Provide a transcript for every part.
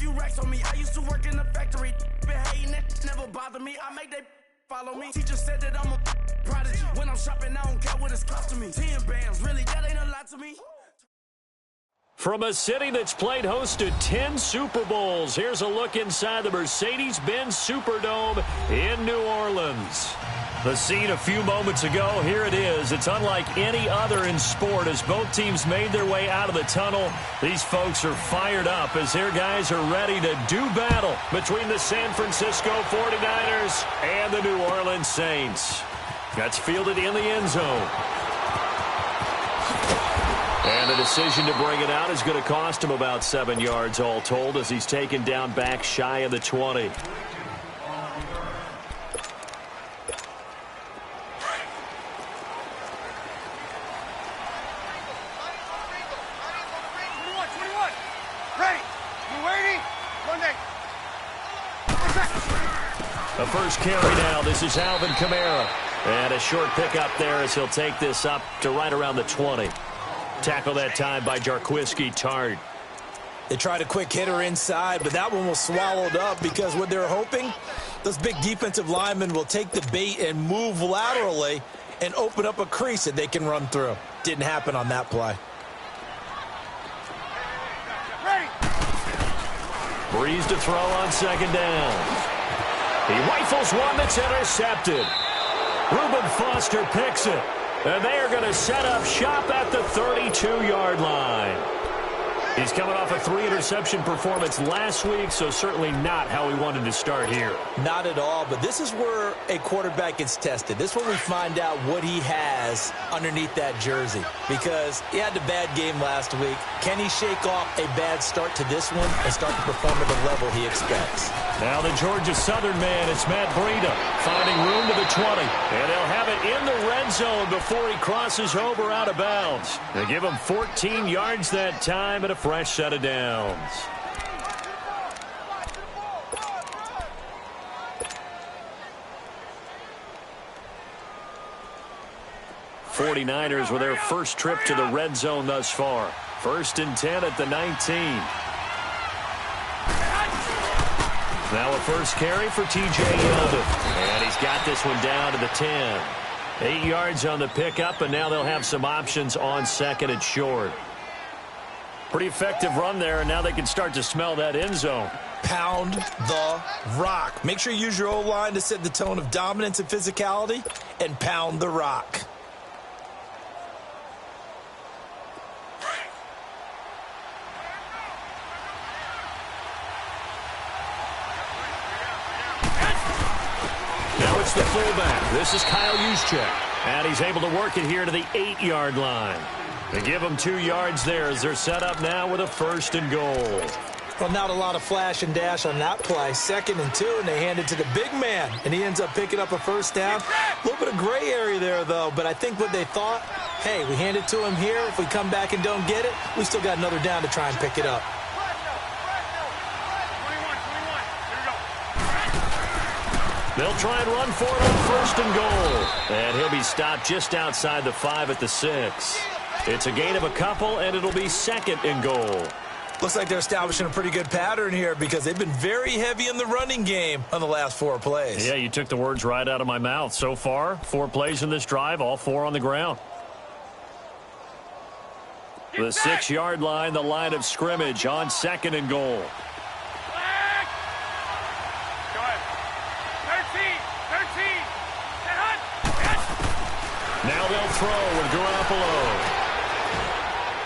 few racks on me. I used to work in the factory. Been hating it, never bother me. I make they follow me. Teacher said that I'm a prodigy. When I'm shopping, I don't care what it's costing me. 10 bands, really, that ain't a lot to me. From a city that's played host to 10 Super Bowls, here's a look inside the Mercedes-Benz Superdome in New Orleans. The scene a few moments ago, here it is. It's unlike any other in sport as both teams made their way out of the tunnel. These folks are fired up as their guys are ready to do battle between the San Francisco 49ers and the New Orleans Saints. That's fielded in the end zone. And the decision to bring it out is going to cost him about 7 yards all told as he's taken down back shy of the 20. A first carry now. This is Alvin Kamara. And a short pickup there as he'll take this up to right around the 20. Tackle that time by Jarquiski Tart. They tried a quick hitter inside, but that one was swallowed up because what they're hoping, those big defensive linemen will take the bait and move laterally and open up a crease that they can run through. Didn't happen on that play. Breeze to throw on second down. He rifles one that's intercepted. Reuben Foster picks it. And they are going to set up shop at the 32-yard line. He's coming off a 3-interception performance last week, so certainly not how he wanted to start here. Not at all, but this is where a quarterback gets tested. This is where we find out what he has underneath that jersey. Because he had a bad game last week. Can he shake off a bad start to this one and start to perform at the level he expects? Now the Georgia Southern man, it's Matt Breida, finding room to the 20. And he'll have it in the red zone before he crosses over out of bounds. They give him 14 yards that time and a fresh set of downs. '49ers with their first trip to the red zone thus far. 1st and 10 at the 19. Now a first carry for T.J. Yeldon. And he's got this one down to the 10. 8 yards on the pickup, and now they'll have some options on second and short. Pretty effective run there, and now they can start to smell that end zone. Pound the rock. Make sure you use your O-line to set the tone of dominance and physicality, and pound the rock. Now it's the fullback. This is Kyle Juszczyk. And he's able to work it here to the 8-yard line. They give him 2 yards there as they're set up now with a 1st and goal. Well, not a lot of flash and dash on that play. 2nd and 2, and they hand it to the big man. And he ends up picking up a first down. A little bit of gray area there, though. But I think what they thought, hey, we hand it to him here. If we come back and don't get it, we still got another down to try and pick it up. They'll try and run for it on 1st and goal. And he'll be stopped just outside the 5 at the 6. It's a gain of a couple, and it'll be 2nd and goal. Looks like they're establishing a pretty good pattern here because they've been very heavy in the running game on the last 4 plays. Yeah, you took the words right out of my mouth. So far, 4 plays in this drive, all 4 on the ground. The 6-yard line, the line of scrimmage on 2nd and goal. Now they'll throw with Garoppolo.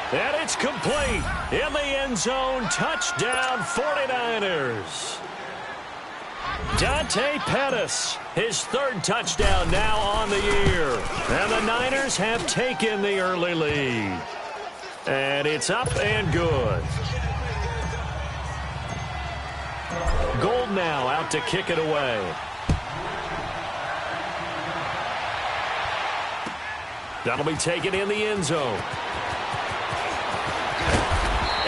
And it's complete. In the end zone, touchdown 49ers. Dante Pettis, his 3rd touchdown now on the year. And the Niners have taken the early lead. And it's up and good. Gold now out to kick it away. That'll be taken in the end zone.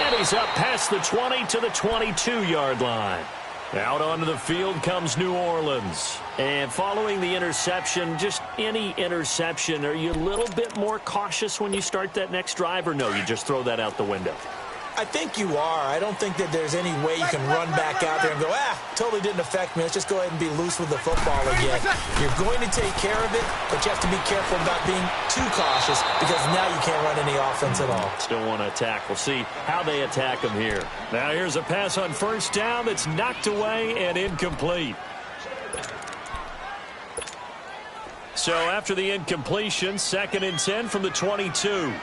And he's up past the 20 to the 22-yard line. Out onto the field comes New Orleans. And following the interception, just any interception, are you a little bit more cautious when you start that next drive, or no, you just throw that out the window? I think you are. I don't think that there's any way you can run back out there and go, totally didn't affect me. Let's just go ahead and be loose with the football again. You're going to take care of it, but you have to be careful about being too cautious because now you can't run any offense at all. Still want to attack. We'll see how they attack him here. Now here's a pass on first down that's knocked away and incomplete. So after the incompletion, 2nd and 10 from the 22.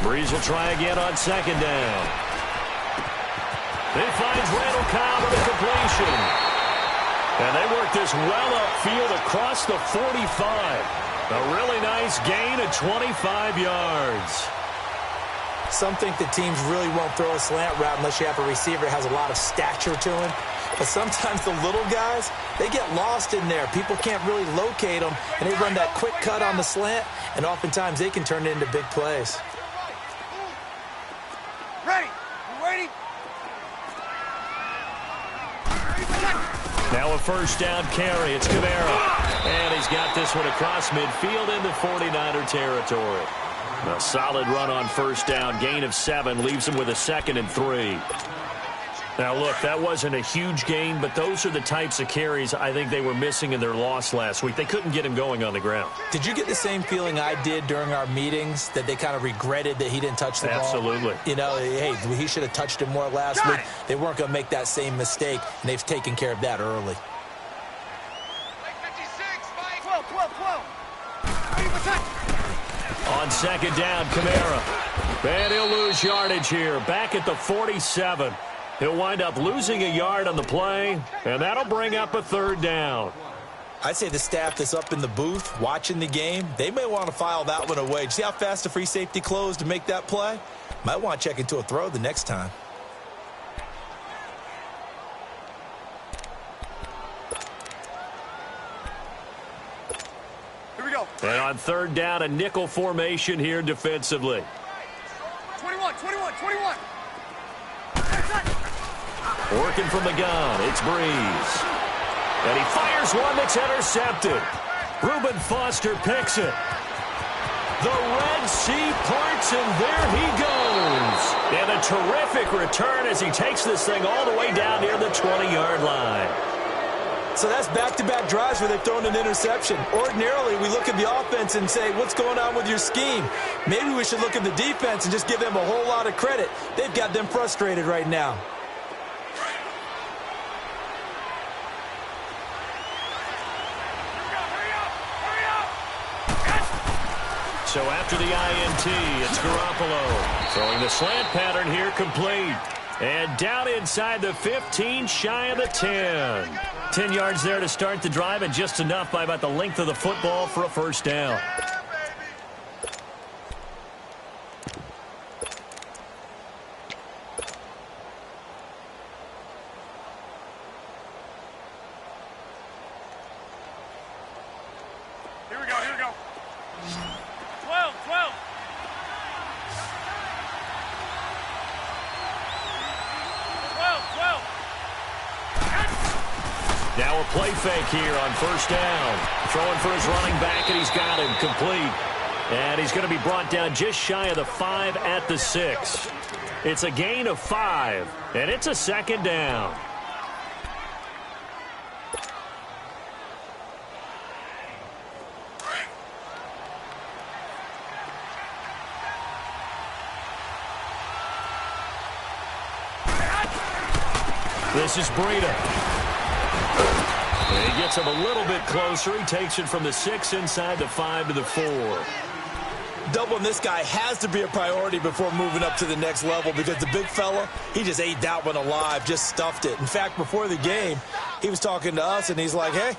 Breeze will try again on 2nd down. He finds Randall Cobb with a completion. And they work this well upfield across the 45. A really nice gain of 25 yards. Some think that teams really won't throw a slant route unless you have a receiver that has a lot of stature to him. But sometimes the little guys, they get lost in there. People can't really locate them, and they run that quick cut on the slant, and oftentimes they can turn it into big plays. Ready? You ready? Now a first down carry. It's Kamara. And he's got this one across midfield into 49er territory. A solid run on first down. Gain of 7 leaves him with a 2nd and 3. Now, look, that wasn't a huge gain, but those are the types of carries I think they were missing in their loss last week. They couldn't get him going on the ground. Did you get the same feeling I did during our meetings, that they kind of regretted that he didn't touch the ball? Absolutely. You know, hey, he should have touched it more last week. They weren't going to make that same mistake, and they've taken care of that early. 12. On 2nd down, Kamara. And he'll lose yardage here. Back at the 47. He'll wind up losing a yard on the play, and that'll bring up a 3rd down. I'd say the staff that's up in the booth watching the game, they may want to file that one away. See how fast the free safety closed to make that play? Might want to check into a throw the next time. Here we go. And on 3rd down, a nickel formation here defensively. 21. Working from the gun, it's Breeze. And he fires one that's intercepted. Reuben Foster picks it. The Red Sea parts, and there he goes. And a terrific return as he takes this thing all the way down near the 20-yard line. So that's back-to-back drives where they've thrown an interception. Ordinarily, we look at the offense and say, what's going on with your scheme? Maybe we should look at the defense and just give them a whole lot of credit. They've got them frustrated right now. So after the INT, it's Garoppolo. Throwing the slant pattern here complete. And down inside the 15, shy of the 10. 10 yards there to start the drive, and just enough by about the length of the football for a first down. Here we go. 12. Now a play fake here on first down. Throwing for his running back, and he's got him complete. And he's going to be brought down just shy of the 5 at the 6. It's a gain of 5, and it's a 2nd down. This is Breida. And he gets him a little bit closer. He takes it from the 6 inside the 5 to the 4. Doubling this guy has to be a priority before moving up to the next level, because the big fella, he just ate that one alive, just stuffed it. In fact, before the game, he was talking to us, and he's like, hey,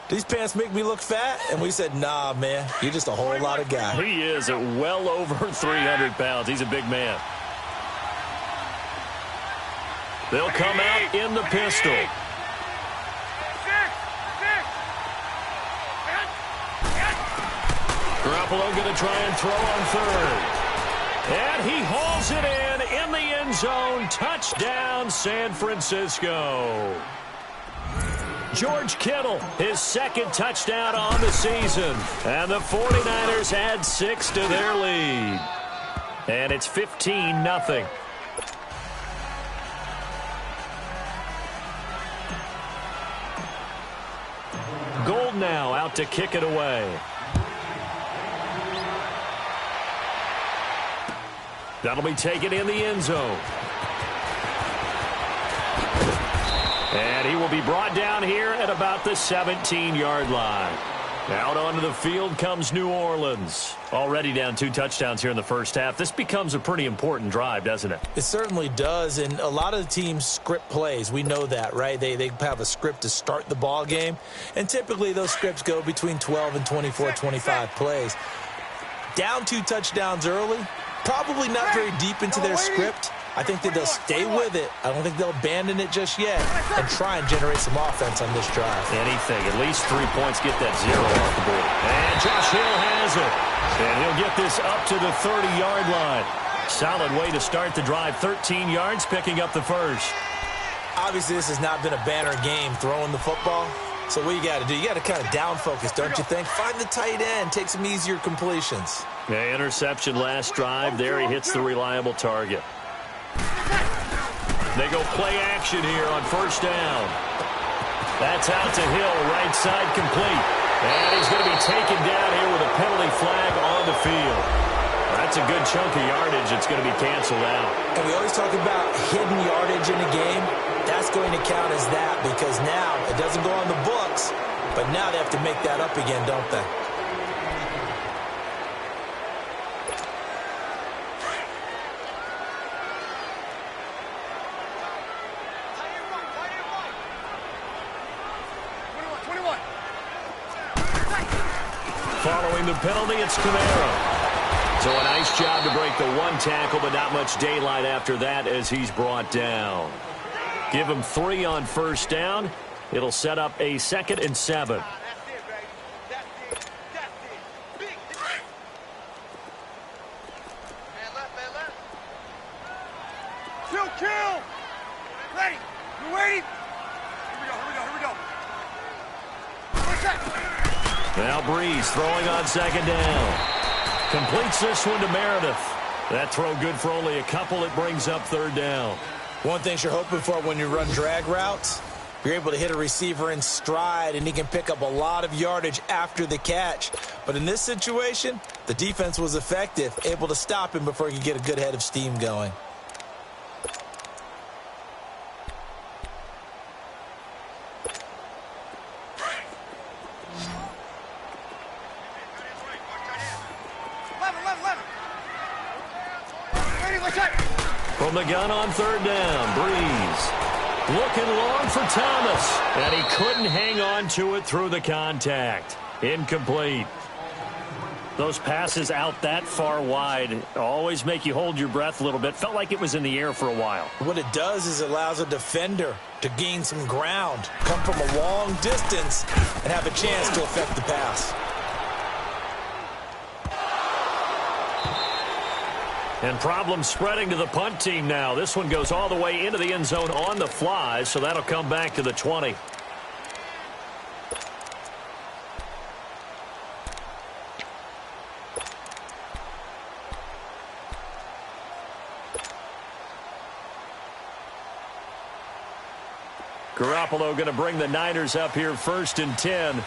these pants make me look fat? And we said, nah, man, you're just a whole lot of guy. He is at well over 300 pounds. He's a big man. They'll come out in the pistol. Garoppolo going to try and throw on 3rd. And he hauls it in the end zone. Touchdown, San Francisco. George Kittle, his second touchdown on the season. And the 49ers add 6 to their lead. And it's 15-0. Gold now out to kick it away. That'll be taken in the end zone. And he will be brought down here at about the 17-yard line. Out onto the field comes New Orleans. Already down 2 touchdowns here in the first half. This becomes a pretty important drive, doesn't it? It certainly does, and a lot of the teams script plays. We know that, right? They have a script to start the ball game, and typically those scripts go between 12 and 24, 25 plays. Down 2 touchdowns early, probably not very deep into their script. I think that they'll stay with it. I don't think they'll abandon it just yet and try and generate some offense on this drive. Anything. At least 3 points, get that 0 off the board. And Josh Hill has it. And he'll get this up to the 30-yard line. Solid way to start the drive. 13 yards, picking up the first. Obviously, this has not been a banner game throwing the football. So what you got to do, you got to kind of down focus, don't you think? Find the tight end, take some easier completions. Yeah, interception last drive. There he hits the reliable target. They go play action here on first down. That's out to Hill, right side complete. And he's going to be taken down here with a penalty flag on the field. That's a good chunk of yardage. It's going to be canceled out. And we always talk about hidden yardage in a game. That's going to count as that because now it doesn't go on the books, but now they have to make that up again, don't they? Following the penalty, it's Camaro. So a nice job to break the 1 tackle, but not much daylight after that as he's brought down. Give him 3 on first down. It'll set up a 2nd and 7. Kill! Ready! You ready? Here we go. Now Breeze throwing on 2nd down. Completes this one to Meredith. That throw good for only a couple. It brings up 3rd down. One thing you're hoping for when you run drag routes, you're able to hit a receiver in stride, and he can pick up a lot of yardage after the catch. But in this situation, the defense was effective, able to stop him before he could get a good head of steam going. From the gun on 3rd down, Breeze looking long for Thomas, and he couldn't hang on to it through the contact. Incomplete. Those passes out that far wide always make you hold your breath a little bit. Felt like it was in the air for a while. What it does is it allows a defender to gain some ground, come from a long distance, and have a chance to affect the pass. And problems spreading to the punt team now. This one goes all the way into the end zone on the fly, so that'll come back to the 20. Garoppolo going to bring the Niners up here 1st and 10.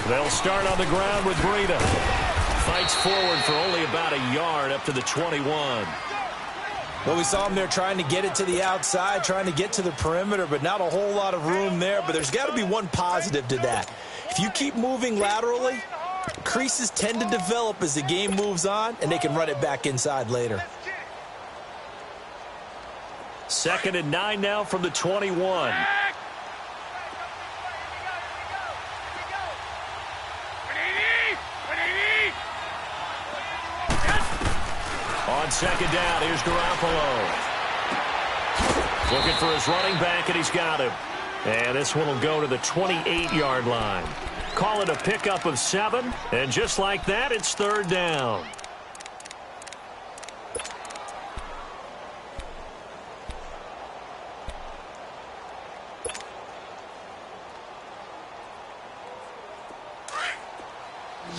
They'll start on the ground with Breida. Fights forward for only about a yard up to the 21. Well, we saw him there trying to get it to the outside, trying to get to the perimeter, but not a whole lot of room there. But there's got to be one positive to that. If you keep moving laterally, creases tend to develop as the game moves on, and they can run it back inside later. 2nd and 9 now from the 21. On 2nd down, here's Garoppolo. Looking for his running back, and he's got him. And this one will go to the 28-yard line. Call it a pickup of 7, and just like that, it's 3rd down.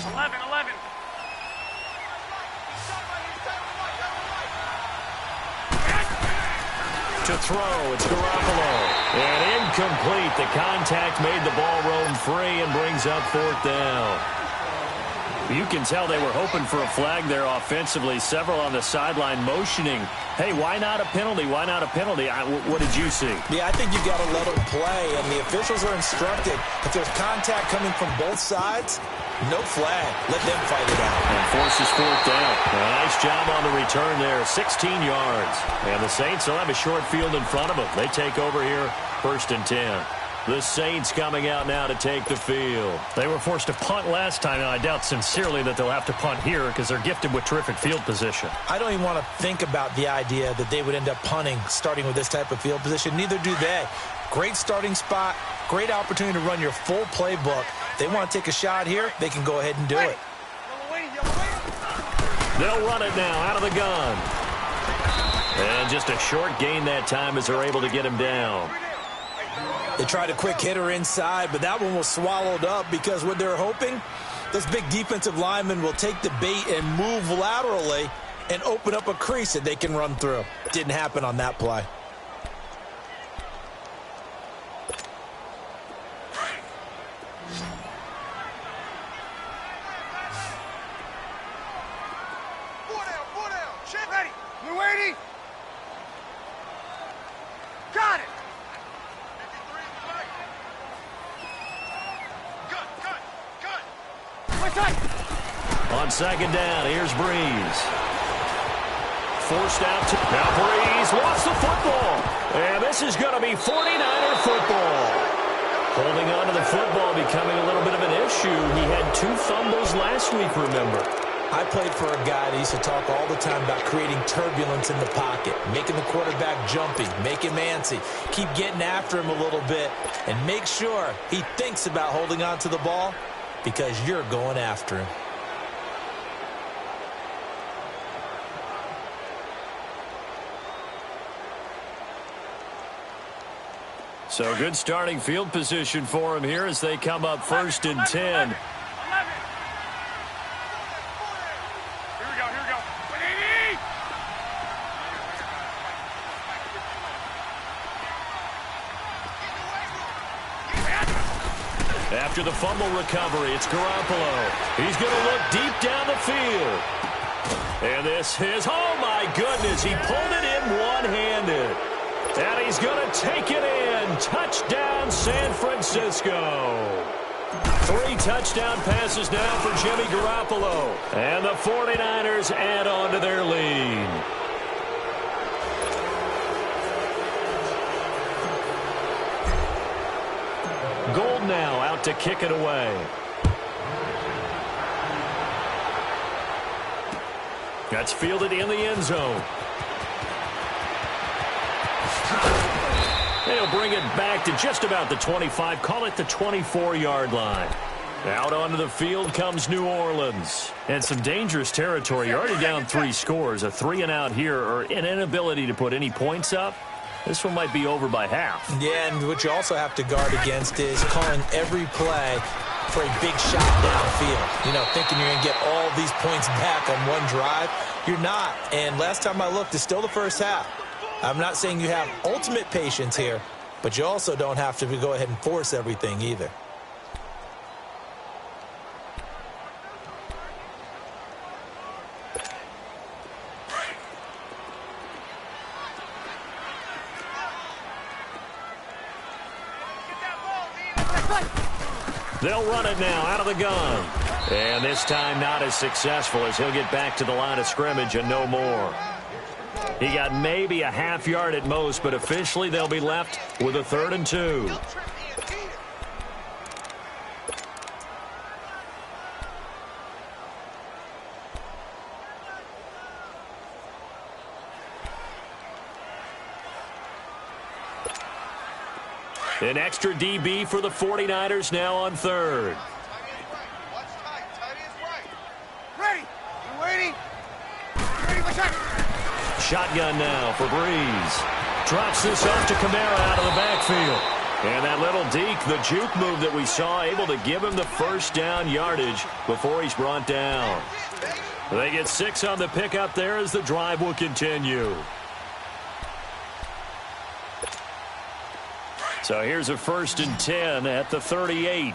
11. To throw, it's Garoppolo. And incomplete. The contact made the ball roam free and brings up 4th down. You can tell they were hoping for a flag there offensively. Several on the sideline motioning, hey, why not a penalty? Why not a penalty? What did you see? Yeah, I think you got to let them play, and the officials are instructed. If there's contact coming from both sides, no flag. Let them fight it out. And forces 4th down. Nice job on the return there, 16 yards. And the Saints will have a short field in front of them. They take over here, 1st and 10. The Saints coming out now to take the field. They were forced to punt last time, and I doubt sincerely that they'll have to punt here because they're gifted with terrific field position. I don't even want to think about the idea that they would end up punting starting with this type of field position. Neither do they. Great starting spot, great opportunity to run your full playbook. They want to take a shot here, they can go ahead and do it. They'll run it now out of the gun. And just a short gain that time as they're able to get him down. They tried a quick hitter inside, but that one was swallowed up because what they're hoping, this big defensive lineman will take the bait and move laterally and open up a crease that they can run through. Didn't happen on that play. Four down. Check. Ready. You ready? Got it. On 2nd down, here's Breeze. Forced out to... Now Breeze lost the football. And this is going to be 49er football. Holding on to the football becoming a little bit of an issue. He had 2 fumbles last week, remember. I played for a guy that used to talk all the time about creating turbulence in the pocket, making the quarterback jumpy, make him antsy, keep getting after him a little bit, and make sure he thinks about holding on to the ball because you're going after him. So good starting field position for him here as they come up 1st and 10. After the fumble recovery, it's Garoppolo. He's going to look deep down the field. And this is, oh my goodness, he pulled it in one-handed. And he's going to take it in. Touchdown, San Francisco. 3 touchdown passes now for Jimmy Garoppolo. And the 49ers add on to their lead. Gold now out to kick it away. That's fielded in the end zone. They'll bring it back to just about the 25. Call it the 24-yard line. Out onto the field comes New Orleans. And some dangerous territory. You're already down 3 scores. A 3-and-out here, or an inability to put any points up. This one might be over by half. Yeah, and what you also have to guard against is calling every play for a big shot downfield. You know, thinking you're going to get all these points back on one drive. You're not. And last time I looked, it's still the first half. I'm not saying you have ultimate patience here, but you also don't have to go ahead and force everything either. They'll run it now out of the gun. And this time not as successful as he'll get back to the line of scrimmage and no more. He got maybe a half yard at most, but officially they'll be left with a 3rd and 2. An extra DB for the 49ers now on 3rd. Ready. You waiting? Ready, watch out. Shotgun now for Breeze. Drops this off to Kamara out of the backfield. And that little deke, the juke move that we saw, able to give him the first down yardage before he's brought down. They get 6 on the pickup there as the drive will continue. So here's a 1st and 10 at the 38.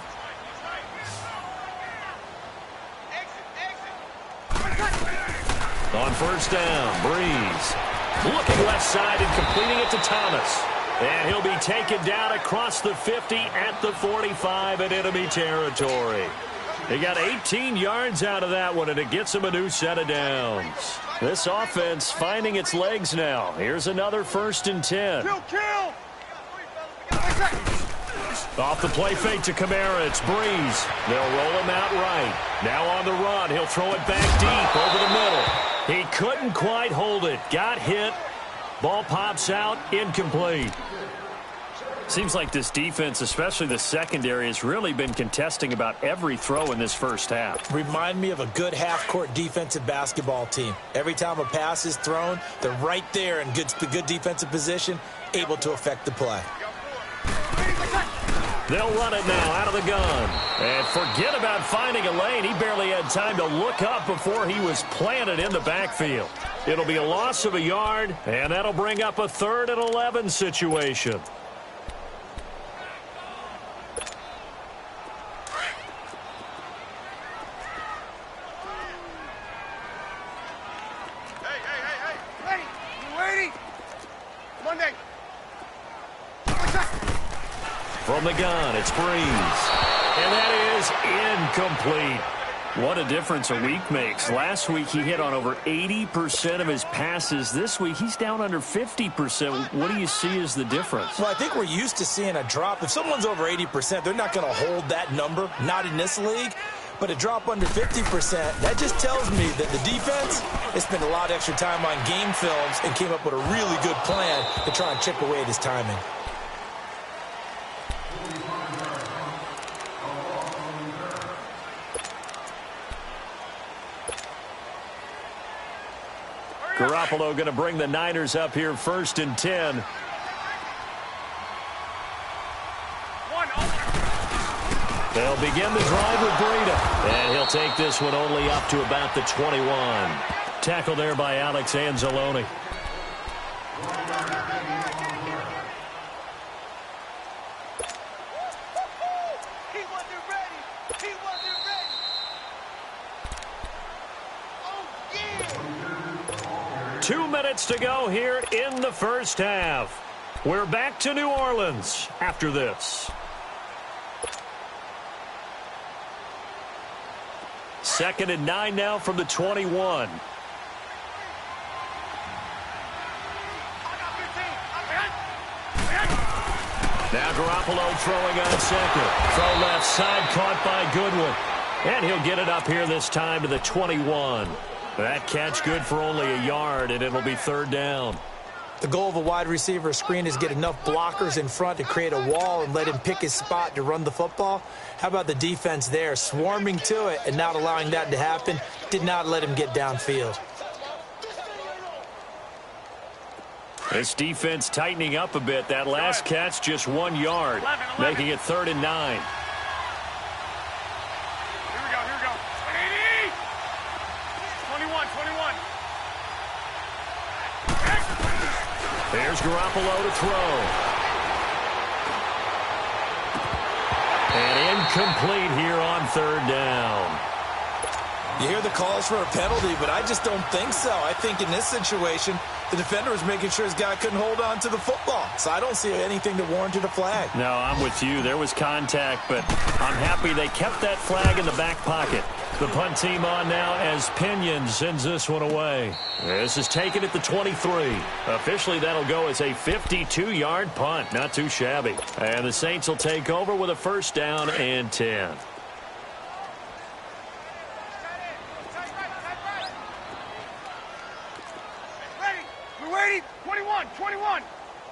On 1st down, Breeze. Looking left side and completing it to Thomas. And he'll be taken down across the 50 at the 45 in enemy territory. He got 18 yards out of that one, and it gets him a new set of downs. This offense finding its legs now. Here's another 1st and 10. Kill! Off the play fake to Kamara, it's Breeze. They'll roll him out right. Now on the run, he'll throw it back deep over the middle. He couldn't quite hold it. Got hit. Ball pops out, incomplete. Seems like this defense, especially the secondary, has really been contesting about every throw in this first half. Remind me of a good half-court defensive basketball team. Every time a pass is thrown, they're right there in good defensive position, able to affect the play. They'll run it now out of the gun. And forget about finding a lane. He barely had time to look up before he was planted in the backfield. It'll be a loss of a yard, and that'll bring up a 3rd and 11 situation. Ready? You waiting? Monday. From the gun, it's Breeze. And that is incomplete. What a difference a week makes. Last week he hit on over 80% of his passes. This week he's down under 50%. What do you see as the difference? Well, I think we're used to seeing a drop. If someone's over 80%, they're not going to hold that number, not in this league. But a drop under 50%, that just tells me that the defense has spent a lot of extra time on game films and came up with a really good plan to try and chip away at his timing. Garoppolo going to bring the Niners up here 1st and 10. They'll begin the drive with Breida. And he'll take this one only up to about the 21. Tackle there by Alex Anzalone. He wasn't ready. He wasn't ready. Oh, yeah. 2 minutes to go here in the first half. We're back to New Orleans after this. 2nd and 9 now from the 21. Now Garoppolo throwing on 2nd. Throw left side, caught by Goodwin. And he'll get it up here this time to the 21. That catch good for only a yard, and it'll be 3rd down. The goal of a wide receiver screen is get enough blockers in front to create a wall and let him pick his spot to run the football. How about the defense there, swarming to it and not allowing that to happen? Did not let him get downfield. This defense tightening up a bit. That last catch just 1 yard, making it 3rd and 9. Here we go. 21. There's Garoppolo to throw. And incomplete here on 3rd down. You hear the calls for a penalty, but I just don't think so. I think in this situation, the defender was making sure his guy couldn't hold on to the football. So I don't see anything that warranted a flag. No, I'm with you. There was contact, but I'm happy they kept that flag in the back pocket. The punt team on now as Pinion sends this one away. This is taken at the 23. Officially, that'll go as a 52-yard punt. Not too shabby. And the Saints will take over with a 1st down and 10. We're waiting. 21.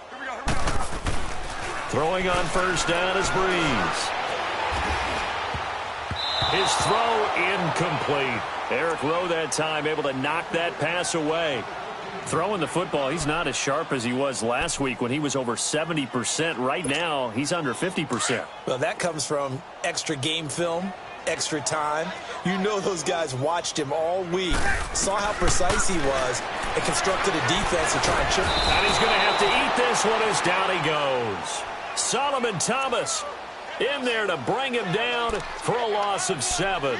Here we go. Throwing on 1st down is Breeze. His throw incomplete. Eric Rowe that time able to knock that pass away. Throwing the football, he's not as sharp as he was last week when he was over 70%. Right now, he's under 50%. Well, that comes from extra game film, extra time. You know those guys watched him all week, saw how precise he was, and constructed a defense to try and chip. And he's going to have to eat this one as down he goes. Solomon Thomas in there to bring him down for a loss of 7.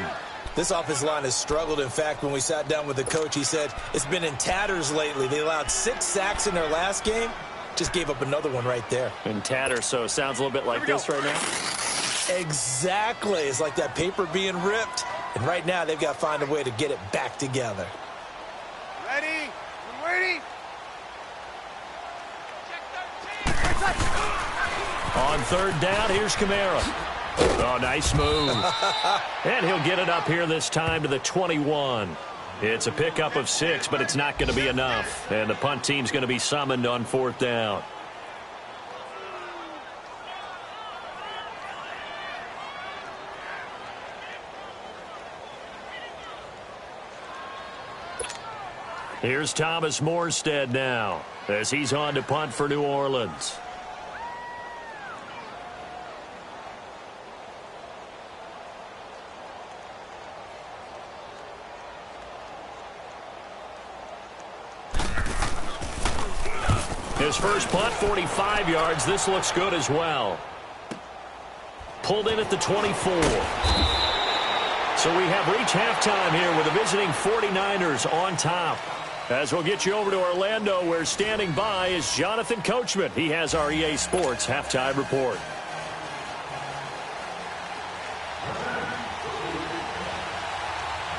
This offensive line has struggled. In fact, when we sat down with the coach, he said it's been in tatters lately. They allowed 6 sacks in their last game. Just gave up another one right there. In tatters, so it sounds a little bit like this right now. Exactly. It's like that paper being ripped. And right now, they've got to find a way to get it back together. Ready? You waiting? On 3rd down, here's Kamara. Oh, nice move. And he'll get it up here this time to the 21. It's a pickup of 6, but it's not going to be enough. And the punt team's going to be summoned on 4th down. Here's Thomas Morstead now as he's on to punt for New Orleans. His first punt, 45 yards. This looks good as well. Pulled in at the 24. So we have reached halftime here with the visiting 49ers on top. As we'll get you over to Orlando, where standing by is Jonathan Coachman. He has our EA Sports halftime report.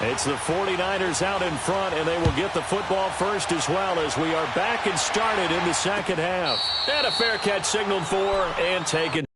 It's the 49ers out in front, and they will get the football first as well as we are back and started in the second half. And a fair catch signaled for and taken.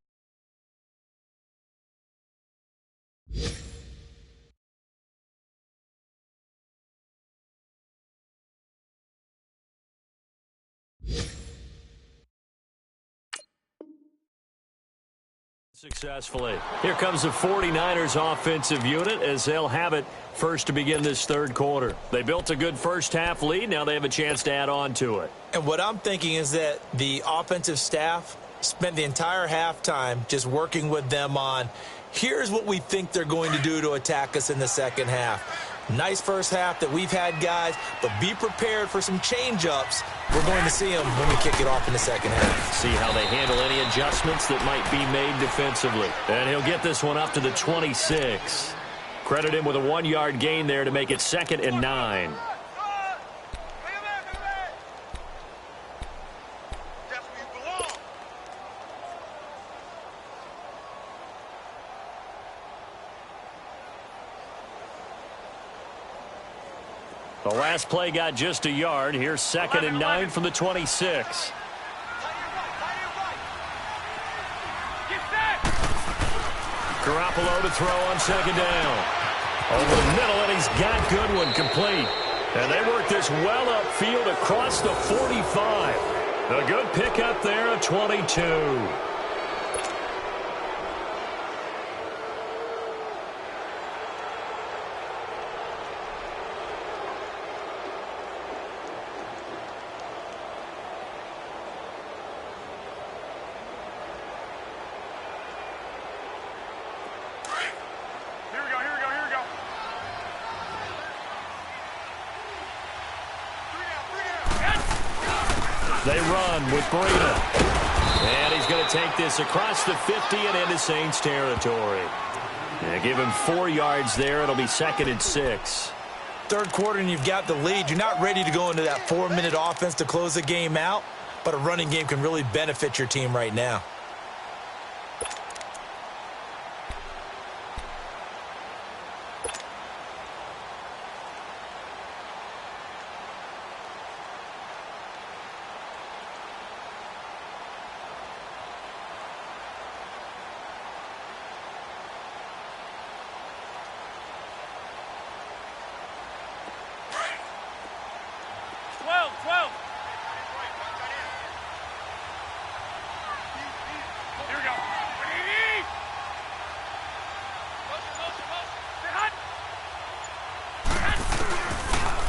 Successfully. Here comes the 49ers offensive unit as they'll have it first to begin this 3rd quarter. They built a good first half lead. Now they have a chance to add on to it. And what I'm thinking is that the offensive staff spent the entire halftime just working with them on, here's what we think they're going to do to attack us in the second half. Nice first half that we've had, guys, but be prepared for some change-ups. We're going to see them when we kick it off in the second half. See how they handle any adjustments that might be made defensively. And he'll get this one up to the 26. Credit him with a 1-yard gain there to make it 2nd and 9. The last play got just a yard. Here's 2nd and 9 from the 26. Garoppolo to throw on 2nd down. Over the middle, and he's got Goodwin complete. And they work this well upfield across the 45. A good pickup there at 22. They run with Breida. And he's going to take this across the 50 and into Saints territory. And give him 4 yards there. It'll be 2nd and 6. 3rd quarter and you've got the lead. You're not ready to go into that 4-minute offense to close the game out, but a running game can really benefit your team right now.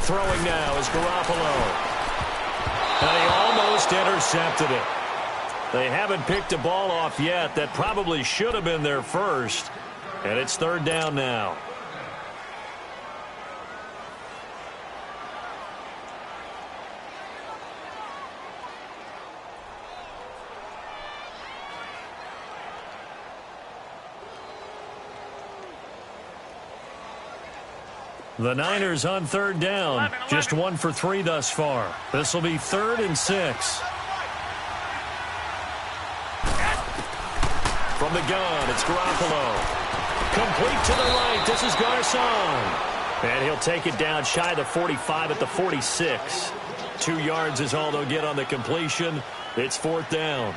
Throwing now is Garoppolo. And he almost intercepted it. They haven't picked a ball off yet. That probably should have been their first. And it's third down now. The Niners on third down. Just 1 for 3 thus far. This will be 3rd and 6. From the gun, it's Garoppolo. Complete to the right. This is Garcon. And he'll take it down shy of the 45 at the 46. 2 yards is all they'll get on the completion. It's 4th down.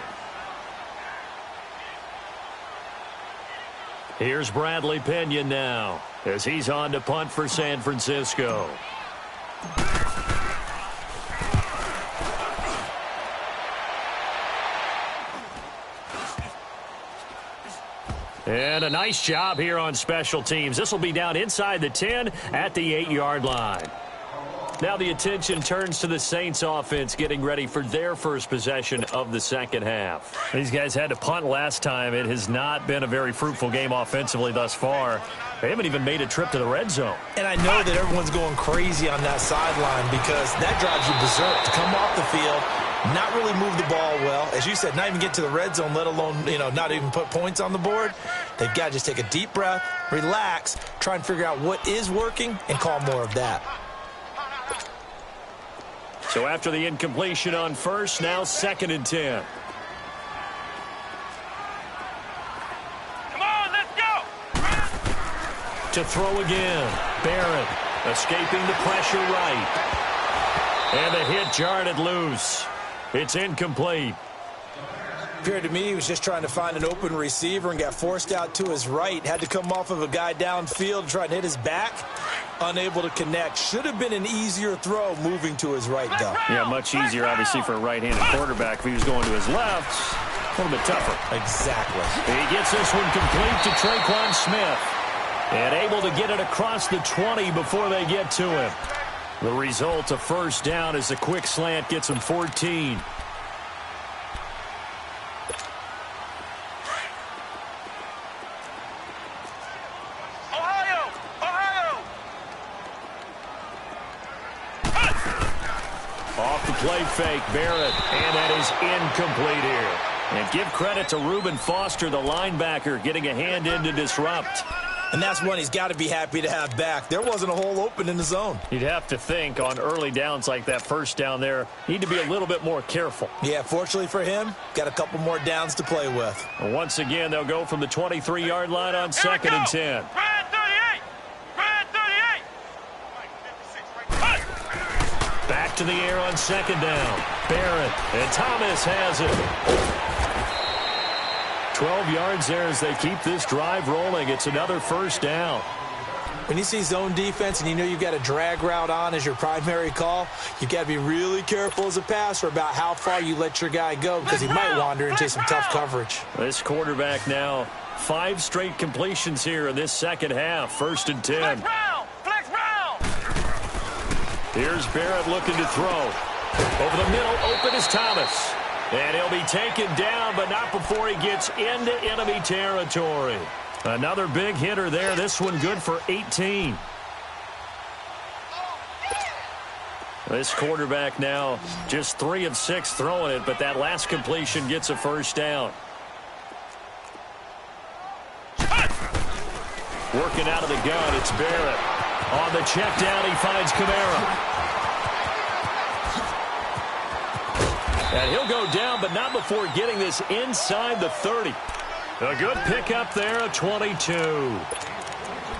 Here's Bradley Pinion now as he's on to punt for San Francisco. And a nice job here on special teams. This will be down inside the 10 at the 8-yard line. Now the attention turns to the Saints offense getting ready for their first possession of the second half. These guys had to punt last time. It has not been a very fruitful game offensively thus far. They haven't even made a trip to the red zone. And I know that everyone's going crazy on that sideline because that drives you berserk to come off the field, not really move the ball well. As you said, not even get to the red zone, let alone, not even put points on the board. They've got to just take a deep breath, relax, try and figure out what is working, and call more of that. So after the incompletion on first, now 2nd and 10. Come on, let's go! To throw again. Barrett escaping the pressure right. And the hit jarred it loose. It's incomplete. Appeared to me he was just trying to find an open receiver and got forced out to his right. Had to come off of a guy downfield, try and hit his back. Unable to connect. Should have been an easier throw moving to his right, though. Yeah, much easier, obviously, for a right-handed quarterback. If he was going to his left, a little bit tougher. Exactly. He gets this one complete to Traquan Smith. And able to get it across the 20 before they get to him. The result, a first down as a quick slant gets him 14. Play fake, Barrett, and that is incomplete here. And give credit to Reuben Foster, the linebacker, getting a hand in to disrupt. And that's one he's got to be happy to have back. There wasn't a hole open in the zone. You'd have to think on early downs like that first down there, need to be a little bit more careful. Yeah, fortunately for him, got a couple more downs to play with. And once again, they'll go from the 23-yard line on 2nd and 10. Back to the air on 2nd down. Barrett, and Thomas has it. 12 yards there as they keep this drive rolling. It's another first down. When you see zone defense and you know you've got a drag route on as your primary call, you've got to be really careful as a passer about how far you let your guy go because he might wander into some tough coverage. This quarterback now, 5 straight completions here in this second half. 1st and 10. Here's Barrett looking to throw. Over the middle, open is Thomas. And he'll be taken down, but not before he gets into enemy territory. Another big hitter there. This one good for 18. This quarterback now just 3 of 6 throwing it, but that last completion gets a first down. Working out of the gun, it's Barrett. On the check down, he finds Kamara. And he'll go down, but not before getting this inside the 30. A good pickup there, a 22.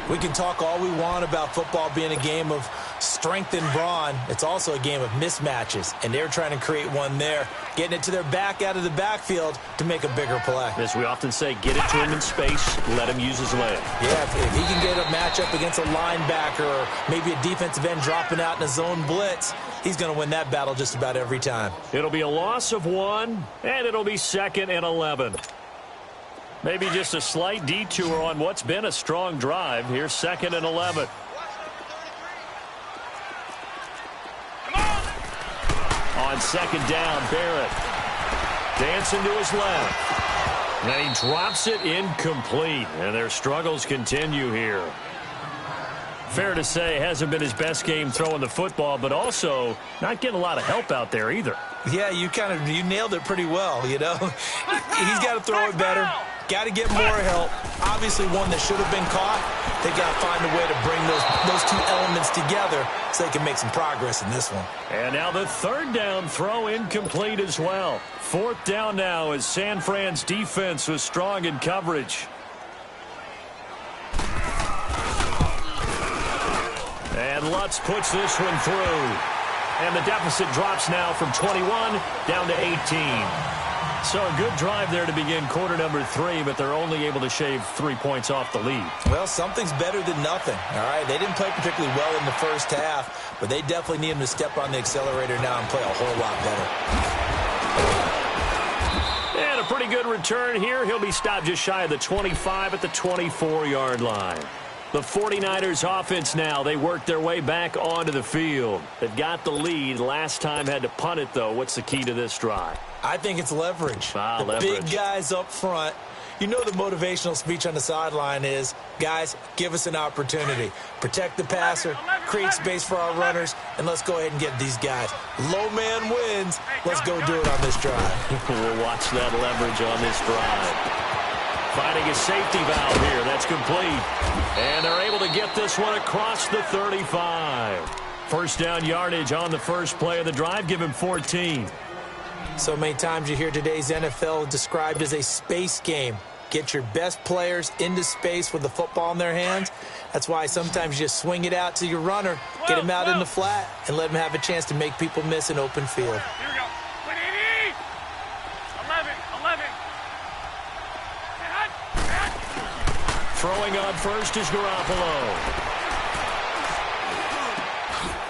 We can talk all we want about football being a game of strength and brawn. It's also a game of mismatches, and they're trying to create one there, getting it to their back out of the backfield to make a bigger play. As we often say, get it to him in space, let him use his leg. Yeah, if he can get a matchup against a linebacker or maybe a defensive end dropping out in a zone blitz, he's going to win that battle just about every time. It'll be a loss of 1, and it'll be 2nd and 11. Maybe just a slight detour on what's been a strong drive. Here's 2nd and 11. On second down, Barrett dancing to his left. And he drops it incomplete, and their struggles continue here. Fair to say, hasn't been his best game throwing the football, but also not getting a lot of help out there either. Yeah, you nailed it pretty well, you know. He's got to throw it better. Got to get more help. Obviously, one that should have been caught. They got to find a way to bring those two elements together so they can make some progress in this one. And now the third down throw incomplete as well. Fourth down now as San Fran's defense was strong in coverage. And Lutz puts this one through. And the deficit drops now from 21 down to 18. So a good drive there to begin quarter number 3, but they're only able to shave 3 points off the lead. Well, something's better than nothing, all right? They didn't play particularly well in the first half, but they definitely need him to step on the accelerator now and play a whole lot better. And a pretty good return here. He'll be stopped just shy of the 25 at the 24-yard line. The 49ers offense now, they work their way back onto the field. They've got the lead. Last time had to punt it, though. What's the key to this drive? I think it's leverage. Leverage. Big guys up front. You know the motivational speech on the sideline is, guys, give us an opportunity. Protect the passer, create space for our runners, and let's go ahead and get these guys. Low man wins. Let's go do it on this drive. We'll watch that leverage on this drive. Finding a safety valve here. That's complete. And they're able to get this one across the 35. First down yardage on the first play of the drive. Give him 14. So many times you hear today's NFL described as a space game. Get your best players into space with the football in their hands. That's why sometimes you just swing it out to your runner, get him out in the flat, and let him have a chance to make people miss an open field. Here we go. 11. Throwing on first is Garoppolo.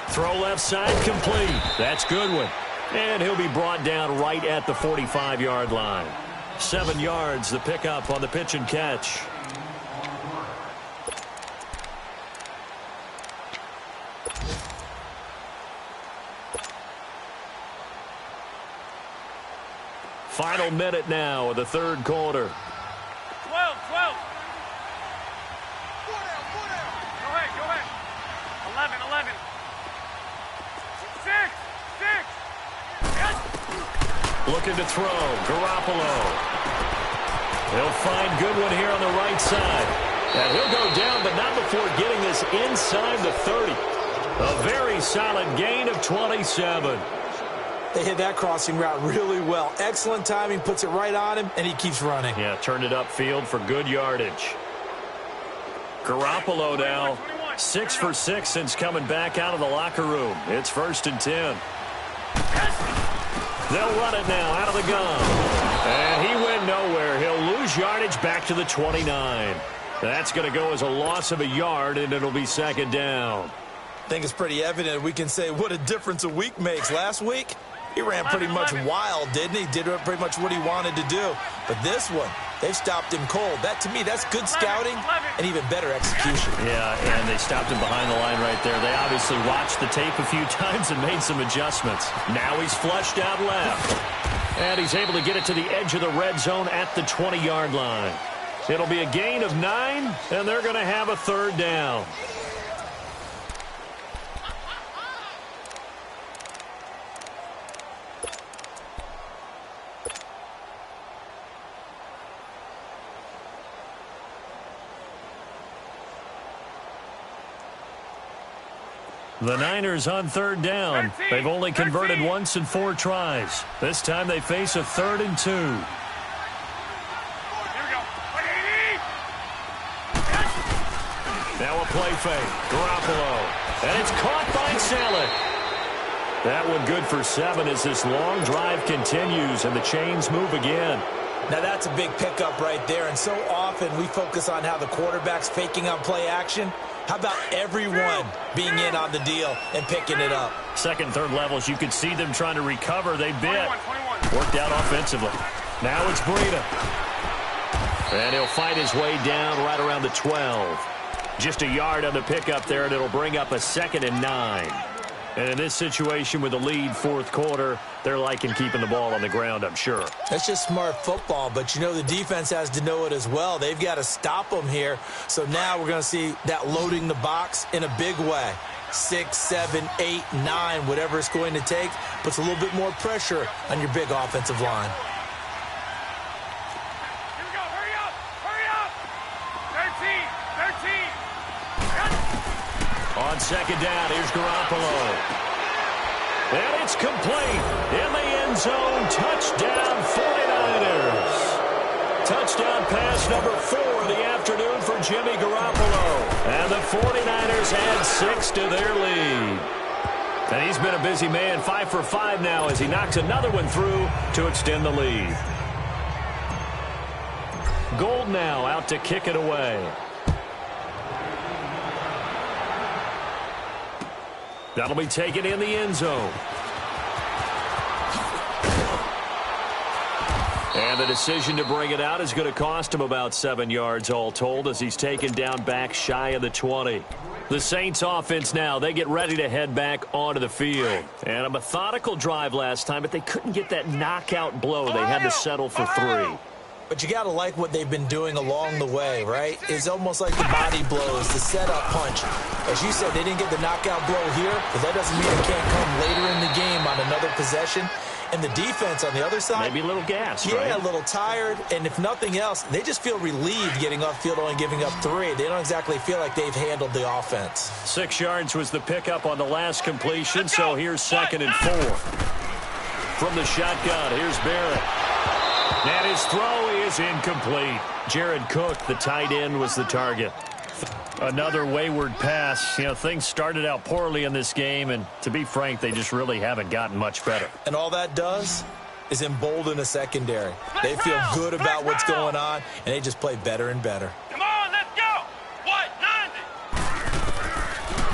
Throw left side complete. That's Goodwin. And he'll be brought down right at the 45-yard line. 7 yards, the pickup on the pitch and catch. Final minute now of the third quarter. 12. Go ahead. 11. 6. Looking to throw. Garoppolo. He'll find Goodwin here on the right side. And he'll go down, but not before getting this inside the 30. A very solid gain of 27. They hit that crossing route really well. Excellent timing, puts it right on him, and he keeps running. Yeah, turned it upfield for good yardage. Garoppolo now 6 for 6 since coming back out of the locker room. It's 1st and 10. They'll run it now out of the gun. And he went nowhere. He'll lose yardage back to the 29. That's going to go as a loss of a yard, and it'll be 2nd down. I think it's pretty evident we can say what a difference a week makes. Last week, he ran pretty much wild, didn't he? Did pretty much what he wanted to do. But this one, they've stopped him cold. That, to me, that's good scouting and even better execution. Yeah, and they stopped him behind the line right there. They obviously watched the tape a few times and made some adjustments. Now he's flushed out left. And he's able to get it to the edge of the red zone at the 20-yard line. It'll be a gain of 9, and they're going to have a 3rd down. The Niners on 3rd down. They've only converted once in 4 tries. This time they face a 3rd and 2. Here we go. Now a play fake. Garoppolo. And it's caught by Salek. That one good for 7 as this long drive continues and the chains move again. Now that's a big pickup right there, and so often we focus on how the quarterback's faking on play action. How about everyone being in on the deal and picking it up? 2nd, 3rd levels, you could see them trying to recover. They bit. 21. Worked out offensively. Now it's Breida. And he'll fight his way down right around the 12. Just a yard on the pickup there, and it'll bring up a 2nd and 9. And in this situation with the lead fourth quarter, they're liking keeping the ball on the ground, I'm sure. That's just smart football, but you know the defense has to know it as well. They've got to stop them here. So now we're going to see that loading the box in a big way. 6, 7, 8, 9, whatever it's going to take, puts a little bit more pressure on your big offensive line. Here we go. Hurry up. Hurry up. 13. On second down, here's Garoppolo. And it's complete. In the end zone, touchdown 49ers. Touchdown pass number 4 of the afternoon for Jimmy Garoppolo. And the 49ers add 6 to their lead. And he's been a busy man, 5 for 5 now as he knocks another one through to extend the lead. Gold now out to kick it away. That'll be taken in the end zone. And the decision to bring it out is going to cost him about 7 yards all told as he's taken down back shy of the 20. The Saints offense now, they get ready to head back onto the field. And a methodical drive last time, but they couldn't get that knockout blow. They had to settle for 3. But you got to like what they've been doing along the way, right? It's almost like the body blows, the setup punch. As you said, they didn't get the knockout blow here, but that doesn't mean it can't come later in the game on another possession. And the defense on the other side, maybe a little gas, yeah, right? A little tired. And if nothing else, they just feel relieved getting upfield, only giving up 3. They don't exactly feel like they've handled the offense. 6 yards was the pickup on the last completion, so here's 2nd and 4. From the shotgun, here's Barrett. And his throw is incomplete. Jared Cook, the tight end, was the target. Another wayward pass. You know, things started out poorly in this game, and to be frank, they just really haven't gotten much better. And all that does is embolden a secondary. They feel good about what's going on, and they just play better and better. Come on, let's go. 90.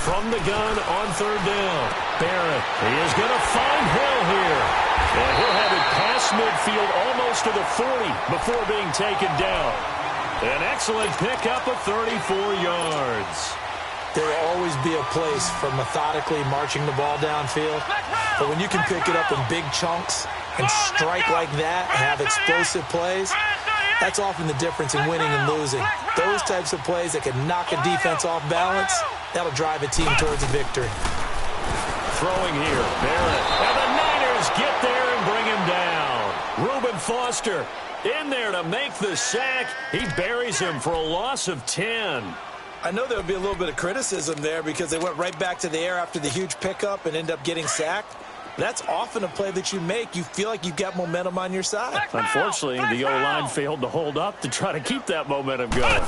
From the gun on 3rd down, Barrett, he is going to find Hill here. And he'll have it past midfield almost to the 40 before being taken down. An excellent pickup of 34 yards. There will always be a place for methodically marching the ball downfield. But when you can pick it up in big chunks and strike like that and have explosive plays, that's often the difference in winning and losing. Those types of plays that can knock a defense off balance, that'll drive a team towards a victory. Throwing here, Barrett. And the Niners get there and bring him down. Reuben Foster in there to make the sack. He buries him for a loss of 10. I know there would be a little bit of criticism there because they went right back to the air after the huge pickup and end up getting sacked. That's often a play that you make. You feel like you've got momentum on your side. Unfortunately, the O-line failed to hold up to try to keep that momentum going.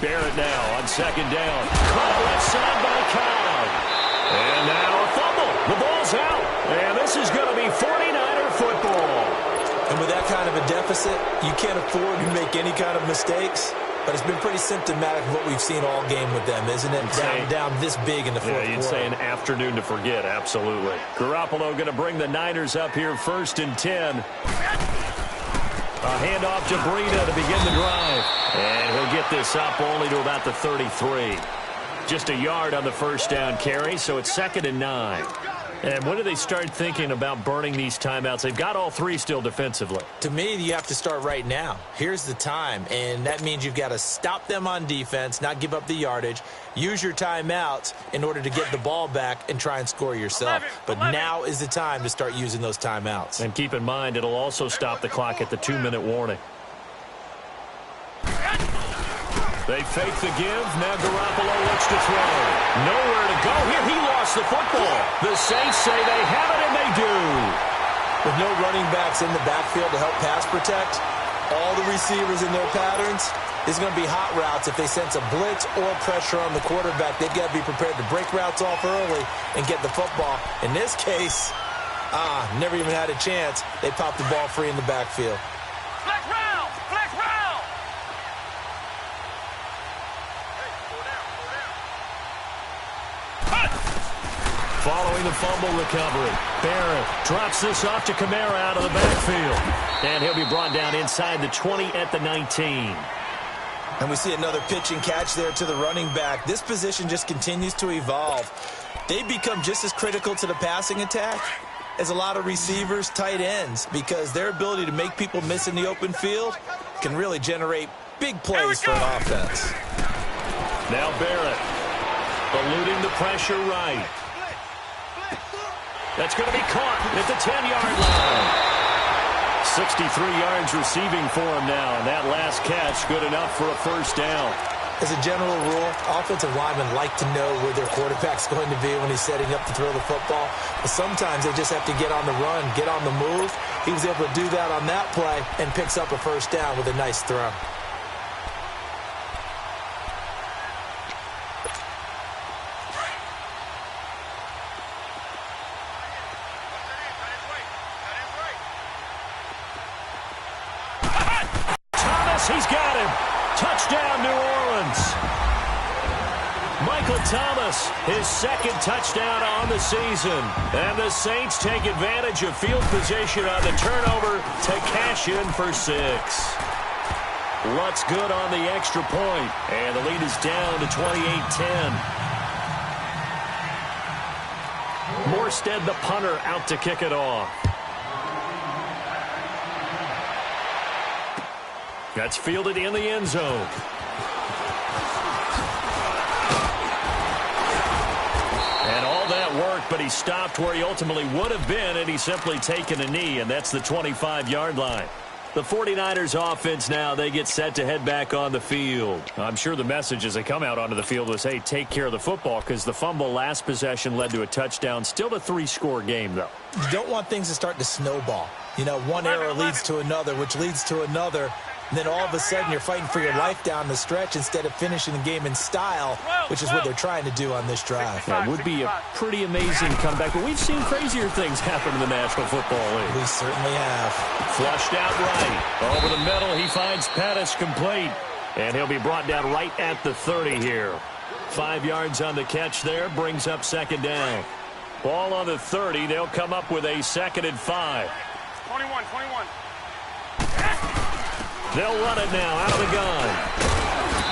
Barrett now on 2nd down. Caught left side by Cobb. And now a fumble. The ball's out. And this is going to be 49er football. And with that kind of a deficit, you can't afford to make any kind of mistakes. But it's been pretty symptomatic of what we've seen all game with them, isn't it? Down this big in the fourth quarter. You'd say an afternoon to forget, absolutely. Garoppolo going to bring the Niners up here 1st and 10. A handoff to Breida to begin the drive. And he'll get this up only to about the 33. Just a yard on the first down carry, so it's 2nd and 9. And when do they start thinking about burning these timeouts? They've got all 3 still defensively. To me, you have to start right now. Here's the time, and that means you've got to stop them on defense, not give up the yardage, use your timeouts in order to get the ball back and try and score yourself. But now is the time to start using those timeouts. And keep in mind, it'll also stop the clock at the 2-minute warning. They fake the give. Now Garoppolo looks to throw. Nowhere to go here. He lost the football. The Saints say they have it, and they do. With no running backs in the backfield to help pass protect, all the receivers in their patterns, it's going to be hot routes. If they sense a blitz or pressure on the quarterback, they've got to be prepared to break routes off early and get the football. In this case, never even had a chance. They popped the ball free in the backfield. Flex round! Flex round! Following the fumble recovery, Barrett drops this off to Kamara out of the backfield. And he'll be brought down inside the 20 at the 19. And we see another pitch and catch there to the running back. This position just continues to evolve. They become just as critical to the passing attack as a lot of receivers, tight ends, because their ability to make people miss in the open field can really generate big plays for an offense. Now Barrett, eluding the pressure right. That's going to be caught at the 10-yard line. 63 yards receiving for him now, and that last catch good enough for a first down. As a general rule, offensive linemen like to know where their quarterback's going to be when he's setting up to throw the football. But sometimes they just have to get on the run, get on the move. He was able to do that on that play and picks up a first down with a nice throw. He's got him. Touchdown, New Orleans. Michael Thomas, his second touchdown on the season. And the Saints take advantage of field position on the turnover to cash in for 6. Lutz good on the extra point, and the lead is down to 28-10. Morstead, the punter, out to kick it off. That's fielded in the end zone. And all that work, but he stopped where he ultimately would have been, and he's simply taken a knee, and that's the 25-yard line. The 49ers offense now, they get set to head back on the field. I'm sure the message as they come out onto the field was, hey, take care of the football, because the fumble last possession led to a touchdown. Still a 3-score game, though. You don't want things to start to snowball. You know, one error leads to another, which leads to another. And then all of a sudden you're fighting for your life down the stretch instead of finishing the game in style, which is what they're trying to do on this drive. That would be a pretty amazing comeback, but we've seen crazier things happen in the National Football League. We certainly have. Flushed out right. Over the middle, he finds Pettis complete. And he'll be brought down right at the 30 here. 5 yards on the catch there, brings up second down. Ball on the 30, they'll come up with a 2nd and 5. 21. They'll run it now out of the gun.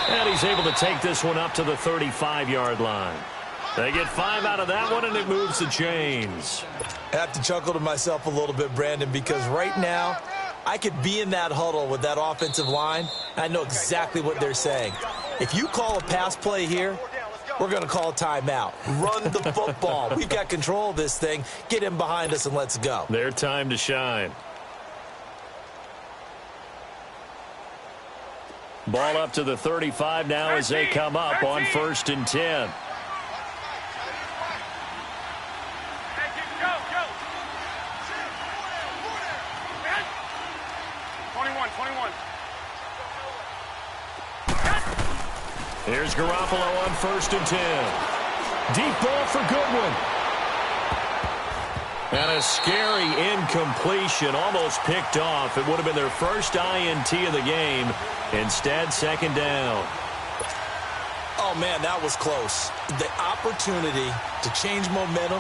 And he's able to take this one up to the 35-yard line. They get 5 out of that one, and it moves the chains. I have to chuckle to myself a little bit, Brandon, because right now I could be in that huddle with that offensive line. I know exactly what they're saying. If you call a pass play here, we're going to call a timeout. Run the football. We've got control of this thing. Get him behind us and let's go. Their time to shine. Ball up to the 35 now as they come up on 1st and 10. Here's Garoppolo on 1st and 10. Deep ball for Goodwin. And a scary incompletion, almost picked off. It would have been their first INT of the game. Instead, 2nd down. Oh, man, that was close. The opportunity to change momentum,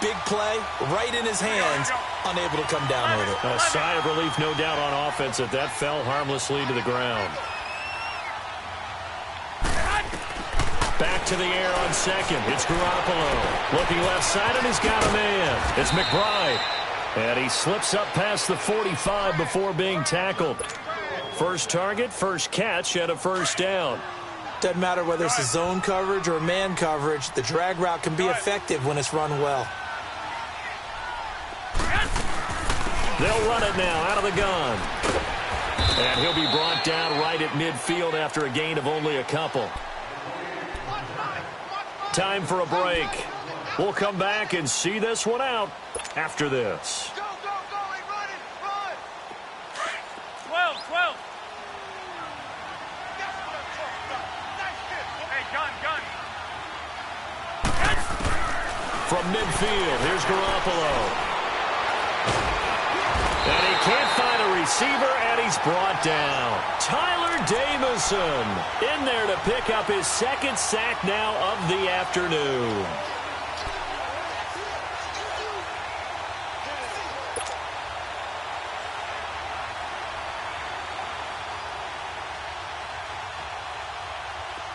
big play, right in his hands, unable to come down with it. A sigh of relief, no doubt, on offense that fell harmlessly to the ground. Back to the air on 2nd. It's Garoppolo. Looking left side, and he's got a man. It's McBride. And he slips up past the 45 before being tackled. First target, first catch, and a first down. Doesn't matter whether it's a zone coverage or a man coverage. The drag route can be effective when it's run well. They'll run it now out of the gun. And he'll be brought down right at midfield after a gain of only a couple. Time for a break. We'll come back and see this one out after this. Go, run! 12. Hey, gun. From midfield, here's Garoppolo. And he can't find a receiver, and he's brought down. Tyler Davison in there to pick up his 2nd sack now of the afternoon.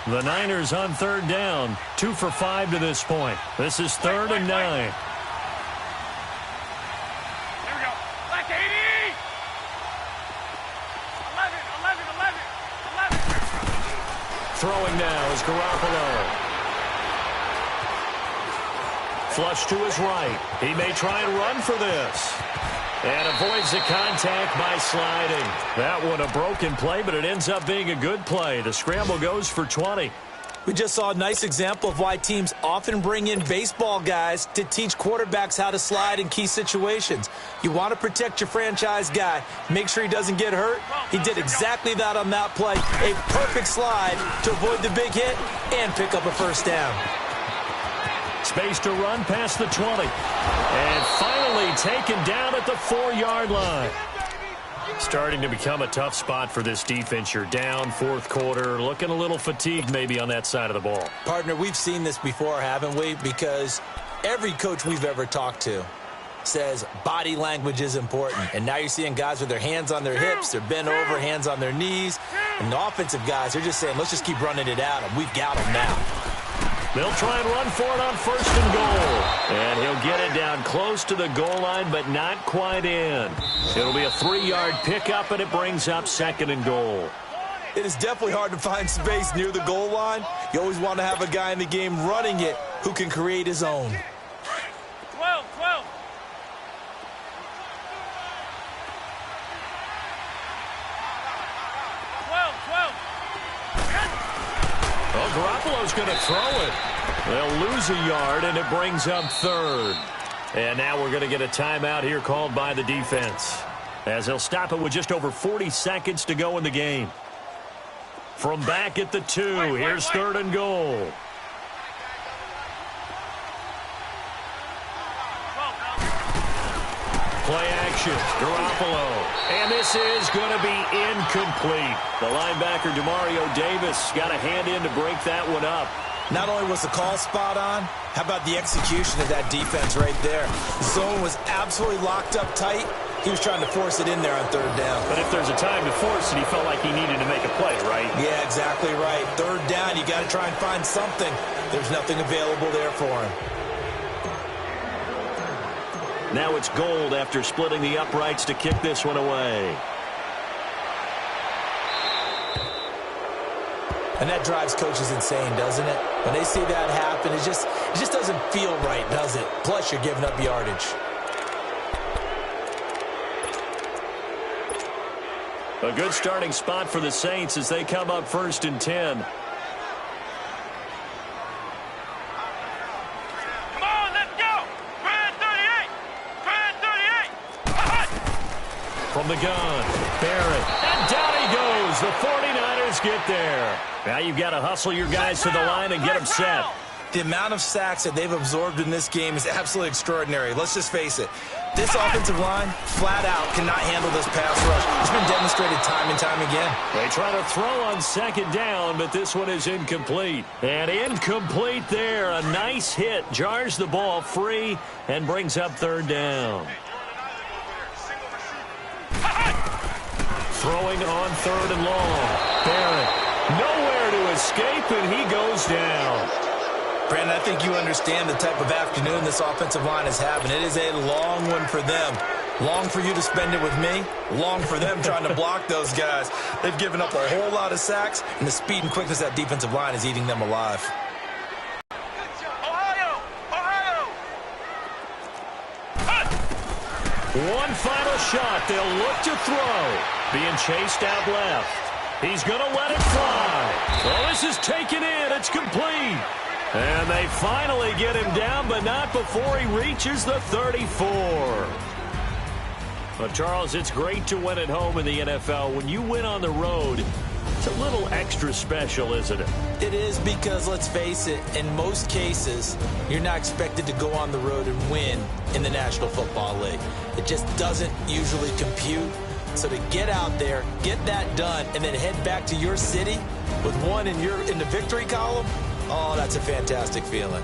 The Niners on third down, 2 for 5 to this point. This is 3rd and 9. Here we go. Black 80! 11. Throwing now is Garoppolo. Flush to his right. He may try and run for this. And avoids the contact by sliding. That one a broken play, but it ends up being a good play. The scramble goes for 20. We just saw a nice example of why teams often bring in baseball guys to teach quarterbacks how to slide in key situations. You want to protect your franchise guy. Make sure he doesn't get hurt. He did exactly that on that play. A perfect slide to avoid the big hit and pick up a first down. Space to run past the 20. And finally taken down at the 4-yard line. Starting to become a tough spot for this defense. You're down 4th quarter, looking a little fatigued maybe on that side of the ball. Partner, we've seen this before, haven't we? Because every coach we've ever talked to says body language is important. And now you're seeing guys with their hands on their hips, they're bent over, hands on their knees. And the offensive guys, they're just saying, let's just keep running it at them. We've got them now. They'll try and run for it on 1st and goal. And he'll get it down close to the goal line, but not quite in. It'll be a 3-yard pickup, and it brings up 2nd and goal. It is definitely hard to find space near the goal line. You always want to have a guy in the game running it who can create his own. 12. Well, Garoppolo's going to throw it. They'll lose a yard, and it brings up 3rd. And now we're going to get a timeout here called by the defense, as they'll stop it with just over 40 seconds to go in the game. From back at the 2, here's 3rd and goal. Play action, Garoppolo. And this is going to be incomplete. The linebacker, Demario Davis, got a hand in to break that one up. Not only was the call spot on, how about the execution of that defense right there? The zone was absolutely locked up tight. He was trying to force it in there on 3rd down. But if there's a time to force it, he felt like he needed to make a play, right? Yeah, exactly right. 3rd down, you got to try and find something. There's nothing available there for him. Now it's Gold after splitting the uprights to kick this one away. And that drives coaches insane, doesn't it? When they see that happen, it just doesn't feel right, does it? Plus, you're giving up yardage. A good starting spot for the Saints as they come up 1st and 10. From the gun, Barrett, and down he goes. The 49ers get there. Now you've got to hustle your guys to the line and get them set. The amount of sacks that they've absorbed in this game is absolutely extraordinary. Let's just face it. This offensive line, flat out, cannot handle this pass rush. It's been demonstrated time and time again. They try to throw on 2nd down, but this one is incomplete. And incomplete there. A nice hit. Jars the ball free and brings up 3rd down. Throwing on 3rd and long. Barrett, nowhere to escape, and he goes down. Brandon, I think you understand the type of afternoon this offensive line is having. It is a long one for them. Long for you to spend it with me. Long for them trying to block those guys. They've given up a whole lot of sacks, and the speed and quickness of that defensive line is eating them alive. One final shot. They'll look to throw. Being chased out left. He's going to let it fly. Well, this is taken in. It's complete. And they finally get him down, but not before he reaches the 34. But, Charles, it's great to win at home in the NFL. When you win on the road, it's a little extra special, isn't it? It is because, let's face it, in most cases, you're not expected to go on the road and win in the National Football League. It just doesn't usually compute. So to get out there, get that done, and then head back to your city with one in the victory column, oh, that's a fantastic feeling.